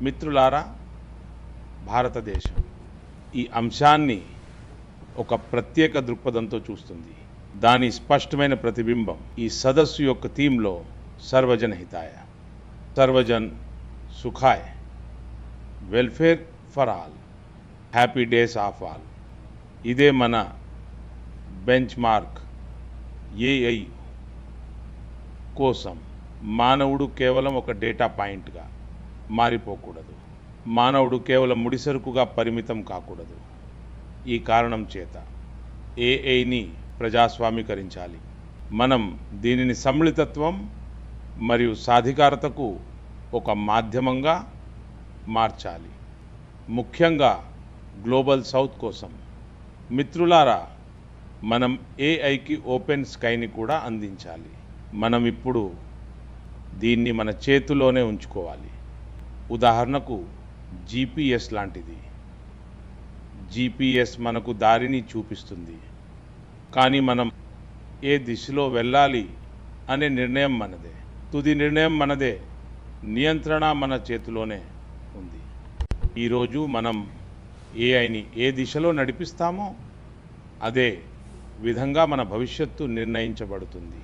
మిత్రులారా, భారతదేశం ఈ అంశాన్ని ఒక ప్రత్యేక దృక్పథంతో చూస్తుంది. దాని స్పష్టమైన ప్రతిబింబం ఈ సదస్సు యొక్క థీమ్లో సర్వజన హితాయ, సర్వజన్ సుఖాయ్, welfare for all, happy days of all. ఇదే మన బెంచ్ మార్క్. ఏఐ కోసం మానవుడు కేవలం ఒక డేటా పాయింట్గా మారిపోకూడదు. మానవుడు కేవలం ముడిసరుకుగా పరిమితం కాకూడదు. ఈ కారణం చేత ఏఐని ప్రజాస్వామీకరించాలి. మనం దీనిని సమ్మిళితత్వం మరియు సాధికారతకు ఒక మాధ్యమంగా మార్చాలి, ముఖ్యంగా గ్లోబల్ సౌత్ కోసం. మిత్రులారా, మనం ఏఐకి ఓపెన్ స్కైని కూడా అందించాలి. మనం ఇప్పుడు దీన్ని మన చేతిలోనే ఉంచుకోవాలి. ఉదాహరణకు జీపీఎస్ లాంటిది. జీపీఎస్ మనకు దారిని చూపిస్తుంది, కానీ మనం ఏ దిశలో వెళ్ళాలి అనే నిర్ణయం మనదే. తుది నిర్ణయం మనదే, నియంత్రణ మన చేతిలోనే ఉంది. ఈరోజు మనం ఏఐని ఏ దిశలో నడిపిస్తామో అదే విధంగా మన భవిష్యత్తు నిర్ణయించబడుతుంది.